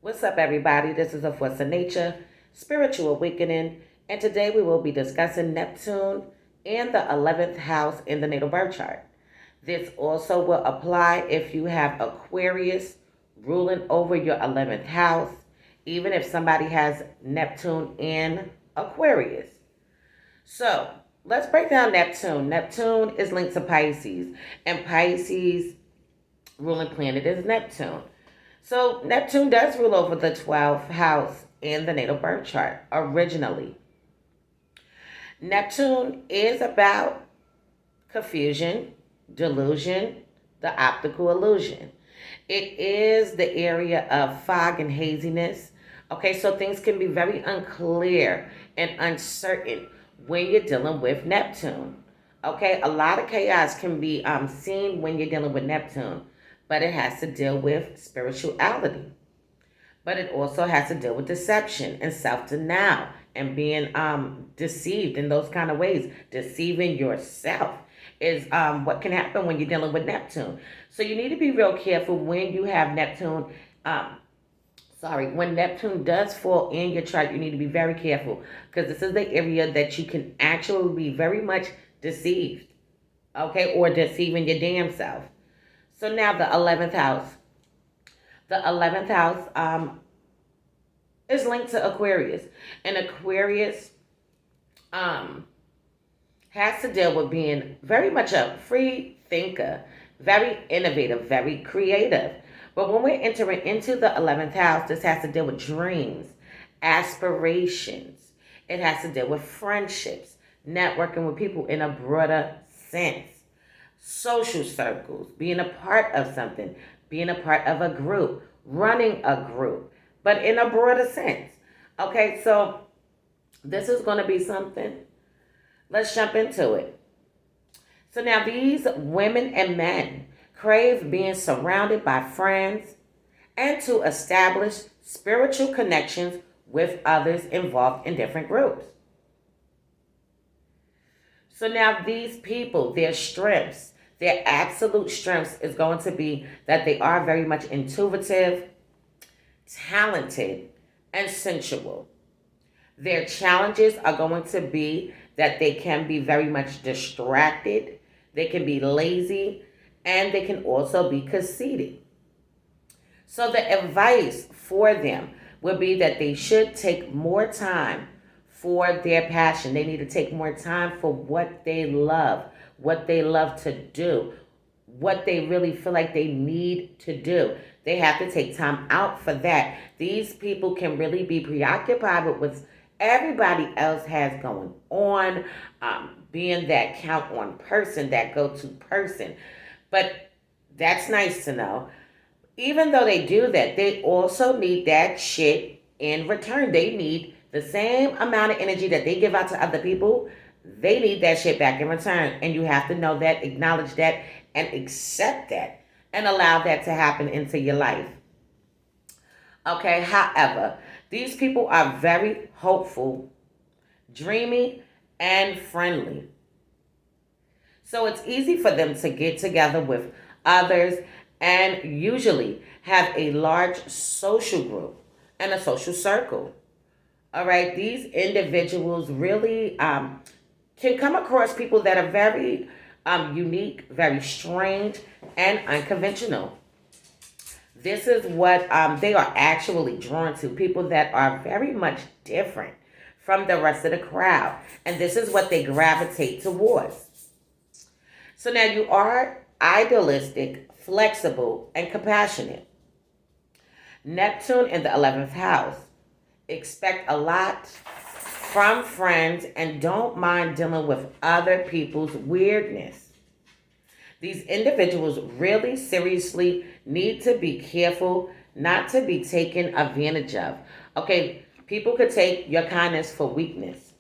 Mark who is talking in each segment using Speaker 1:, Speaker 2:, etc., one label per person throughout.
Speaker 1: What's up, everybody? This is A Force of Nature, Spiritual Awakening, and today we will be discussing Neptune and the 11th house in the natal birth chart. This also will apply if you have Aquarius ruling over your 11th house, even if somebody has Neptune in Aquarius. So, let's break down Neptune. Neptune is linked to Pisces, and Pisces ruling planet is Neptune. So Neptune does rule over the 12th house in the natal birth chart originally. Neptune is about confusion, delusion, the optical illusion. It is the area of fog and haziness. Okay, so things can be very unclear and uncertain when you're dealing with Neptune. Okay, a lot of chaos can be seen when you're dealing with Neptune, but it has to deal with spirituality. But it also has to deal with deception and self-denial and being deceived in those kind of ways. Deceiving yourself is what can happen when you're dealing with Neptune. So you need to be real careful when you have Neptune. Um, when Neptune does fall in your chart, you need to be very careful because this is the area that you can actually be very much deceived, okay, or deceiving your damn self. So now the 11th house. The 11th house is linked to Aquarius. And Aquarius um, has to deal with being very much a free thinker, very innovative, very creative. But when we're entering into the 11th house, this has to deal with dreams, aspirations. It has to deal with friendships, networking with people in a broader sense, social circles, being a part of something, being a part of a group, running a group, but in a broader sense. Okay, so this is going to be something. Let's jump into it. So now these women and men crave being surrounded by friends and to establish spiritual connections with others involved in different groups. So now these people, their strengths, their absolute strengths is going to be that they are very much intuitive, talented, and sensual. Their challenges are going to be that they can be very much distracted, they can be lazy, and they can also be conceited. So the advice for them would be that they should take more time for their passion. They need to take more time for what they love to do, what they really feel like they need to do. They have to take time out for that. These people can really be preoccupied with what everybody else has going on, being that count on person, that go to person. But that's nice to know. Even though they do that, they also need that shit in return. They need the same amount of energy that they give out to other people. They need that shit back in return. And you have to know that, acknowledge that, and accept that, and allow that to happen into your life. Okay, however, these people are very hopeful, dreamy, and friendly. So it's easy for them to get together with others and usually have a large social group and a social circle. All right, these individuals really can come across people that are very unique, very strange, and unconventional. This is what they are actually drawn to, people that are very much different from the rest of the crowd. And this is what they gravitate towards. So now you are idealistic, flexible, and compassionate. Neptune in the 11th house. Expect a lot from friends and don't mind dealing with other people's weirdness. These individuals really seriously need to be careful not to be taken advantage of. Okay, people could take your kindness for weakness.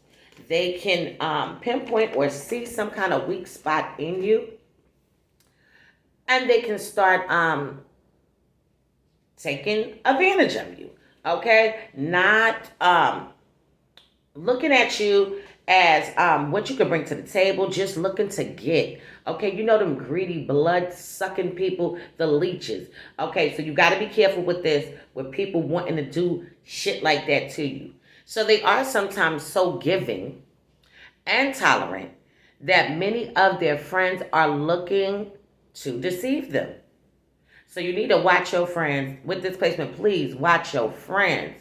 Speaker 1: They can pinpoint or see some kind of weak spot in you, and they can start taking advantage of you. Okay, not looking at you as what you can bring to the table, just looking to get. Okay, you know them greedy, blood sucking people, the leeches. Okay, so you got to be careful with this, with people wanting to do shit like that to you. So they are sometimes so giving and tolerant that many of their friends are looking to deceive them. So you need to watch your friends. With this placement, please watch your friends.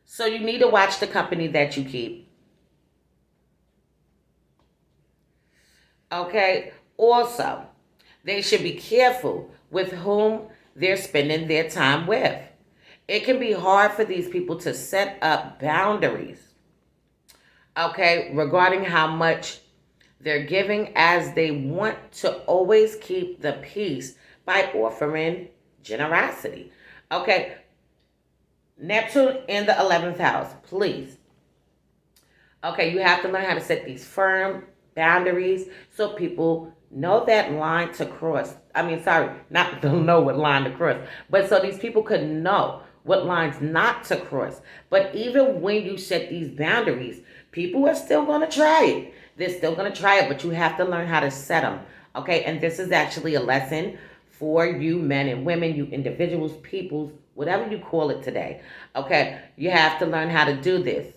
Speaker 1: So you need to watch the company that you keep. Okay? Also, they should be careful with whom they're spending their time with. It can be hard for these people to set up boundaries, okay, regarding how much they're giving, as they want to always keep the peace by offering generosity. Okay, Neptune in the 11th house, please. Okay, you have to learn how to set these firm boundaries so people know that line to cross. I mean, sorry, not to know what line to cross, but so these people could know what lines not to cross. But even when you set these boundaries, people are still going to try it. They're still going to try it, but you have to learn how to set them. Okay, and this is actually a lesson for you men and women, you individuals, peoples, whatever you call it today. Okay, you have to learn how to do this.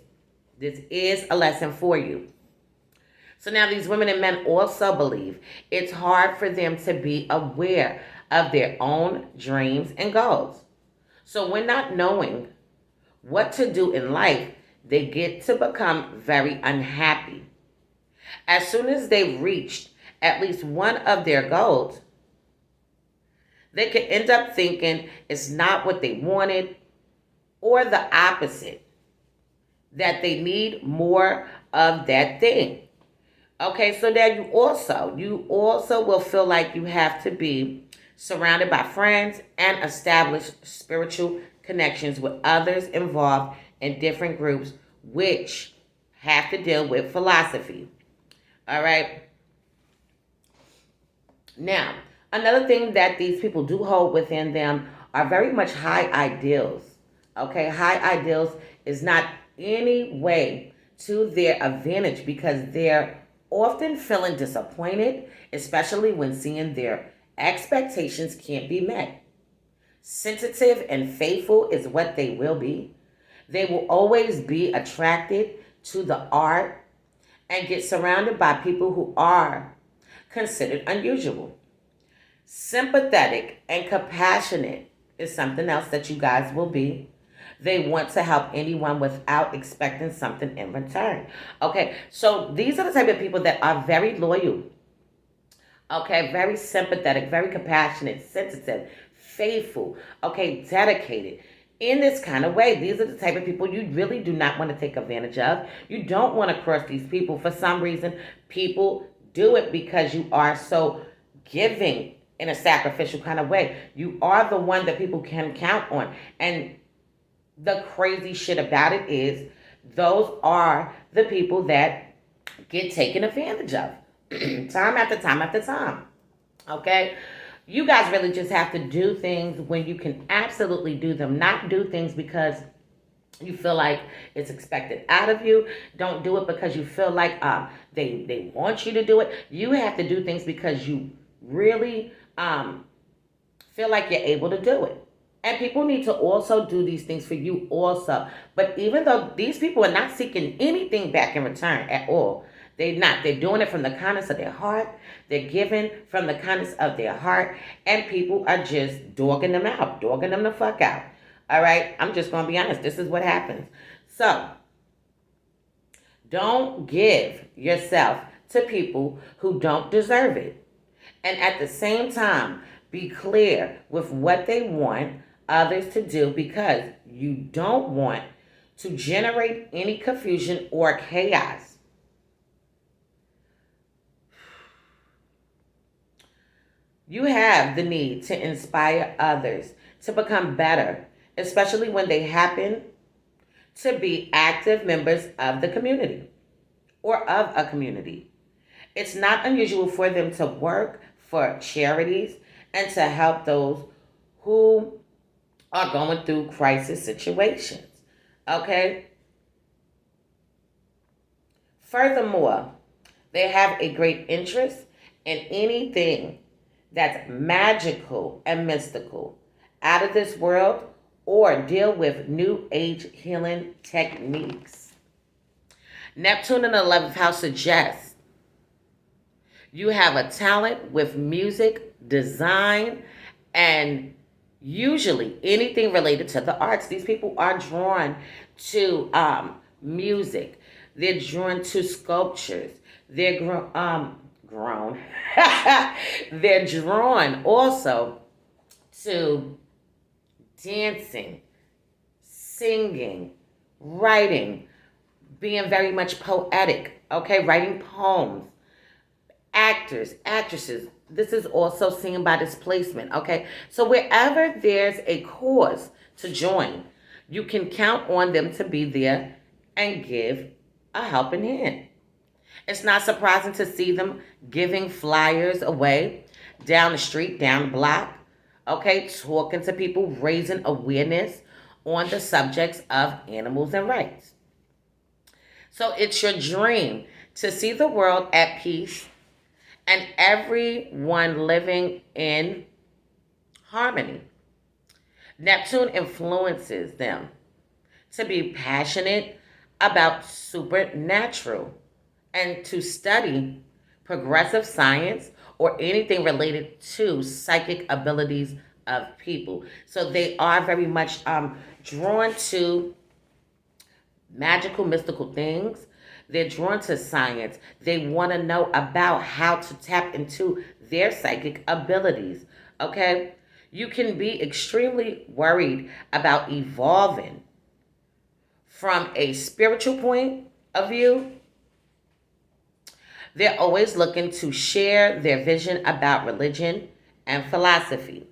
Speaker 1: This is a lesson for you. So now these women and men also believe it's hard for them to be aware of their own dreams and goals. So when not knowing what to do in life, they get to become very unhappy. As soon as they've reached at least one of their goals, they could end up thinking it's not what they wanted, or the opposite, that they need more of that thing. Okay, so that you also will feel like you have to be surrounded by friends and establish spiritual connections with others involved in different groups, which have to deal with philosophy. All right. Now, another thing that these people do hold within them are very much high ideals. Okay, high ideals is not any way to their advantage, because they're often feeling disappointed, especially when seeing their expectations can't be met. Sensitive and faithful is what they will be. They will always be attracted to the art and get surrounded by people who are considered unusual. Sympathetic and compassionate is something else that you guys will be. They want to help anyone without expecting something in return. Okay, so these are the type of people that are very loyal. Okay, very sympathetic, very compassionate, sensitive, faithful, okay, dedicated. In this kind of way, these are the type of people you really do not want to take advantage of. You don't want to cross these people. For some reason, people do it because you are so giving in a sacrificial kind of way. You are the one that people can count on. And the crazy shit about it is those are the people that get taken advantage of time after time after time. Okay? You guys really just have to do things when you can absolutely do them, not do things because you feel like it's expected out of you. Don't do it because you feel like they want you to do it. You have to do things because you really feel like you're able to do it. And people need to also do these things for you also. But even though these people are not seeking anything back in return at all, they're not. They're doing it from the kindness of their heart. They're giving from the kindness of their heart. And people are just dogging them out, dogging them the fuck out. All right? I'm just going to be honest. This is what happens. So, don't give yourself to people who don't deserve it. And at the same time, be clear with what they want others to do, because you don't want to generate any confusion or chaos. You have the need to inspire others to become better, especially when they happen to be active members of the community or of a community. It's not unusual for them to work for charities and to help those who are going through crisis situations. Okay? Furthermore, they have a great interest in anything that's magical and mystical, out of this world, or deal with new age healing techniques. Neptune in the 11th house suggests you have a talent with music, design, and usually anything related to the arts. These people are drawn to music. They're drawn to sculptures. They're grown. They're drawn also to dancing, singing, writing, being very much poetic, okay, writing poems, actors, actresses. This is also seen by displacement, okay? So wherever there's a cause to join, you can count on them to be there and give a helping hand. It's not surprising to see them giving flyers away down the street, down the block, okay, talking to people, raising awareness on the subjects of animals and rights. So it's your dream to see the world at peace and everyone living in harmony. Neptune influences them to be passionate about supernatural and to study progressive science or anything related to psychic abilities of people. So they are very much drawn to magical, mystical things. They're drawn to science. They want to know about how to tap into their psychic abilities. Okay? You can be extremely worried about evolving from a spiritual point of view. They're always looking to share their vision about religion and philosophy.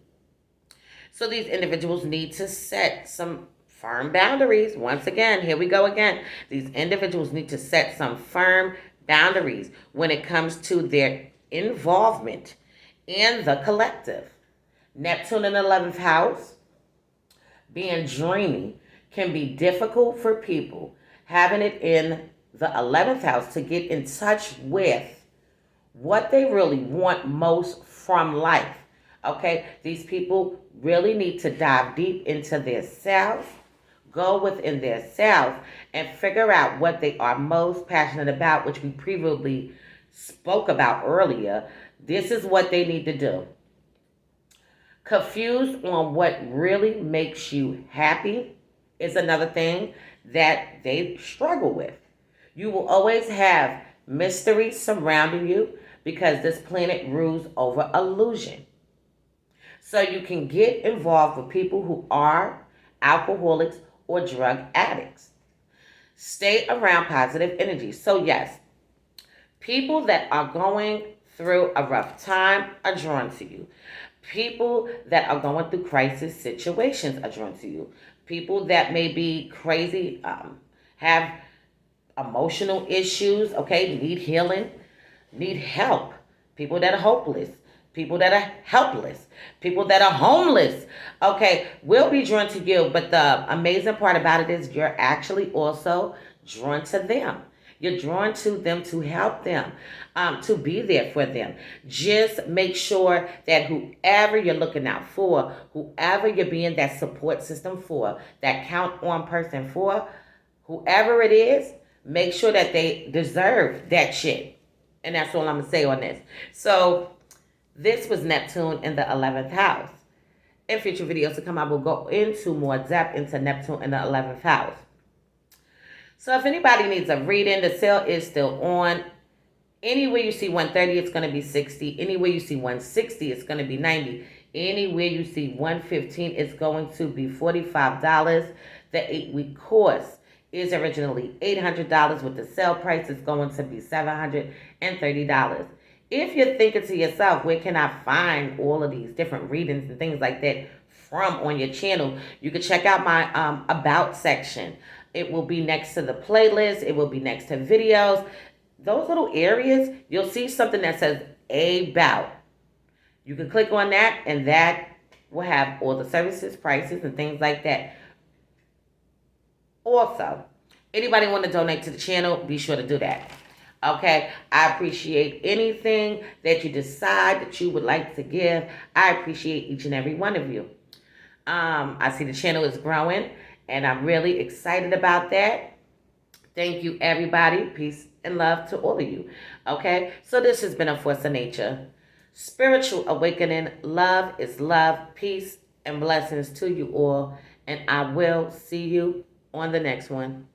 Speaker 1: So these individuals need to set some firm boundaries. Once again, here we go again. These individuals need to set some firm boundaries when it comes to their involvement in the collective. Neptune in the 11th house, being dreamy, can be difficult for people. Having it in the 11th house to get in touch with what they really want most from life. Okay, these people really need to dive deep into their selves, go within their selves, and figure out what they are most passionate about, which we previously spoke about earlier. This is what they need to do. Confused on what really makes you happy is another thing that they struggle with. You will always have mystery surrounding you because this planet rules over illusion. So you can get involved with people who are alcoholics or drug addicts. Stay around positive energy. So yes, people that are going through a rough time are drawn to you. People that are going through crisis situations are drawn to you. People that may be crazy, have emotional issues, okay, need healing, need help. People that are hopeless, people that are helpless, people that are homeless, okay, will be drawn to you. But the amazing part about it is you're actually also drawn to them. You're drawn to them to help them, to be there for them. Just make sure that whoever you're looking out for, whoever you're being that support system for, that count on person for, whoever it is, make sure that they deserve that shit. And that's all I'm going to say on this. So this was Neptune in the 11th house. In future videos to come, I will go into more depth into Neptune in the 11th house. So if anybody needs a reading, the sale is still on. Anywhere you see 130, it's going to be 60. Anywhere you see 160, it's going to be 90. Anywhere you see 115, it's going to be $45. The 8-week course is originally $800. With the sale price, it's going to be $730. If you're thinking to yourself, where can I find all of these different readings and things like that from on your channel, you can check out my About section. It will be next to the playlist. It will be next to videos. Those little areas, you'll see something that says About. You can click on that, and that will have all the services, prices, and things like that. Also, anybody want to donate to the channel, be sure to do that. Okay, I appreciate anything that you decide that you would like to give. I appreciate each and every one of you. I see the channel is growing, and I'm really excited about that. Thank you, everybody. Peace and love to all of you. Okay, so this has been a Force of Nature. Spiritual awakening. Love is love. Peace and blessings to you all. And I will see you on the next one.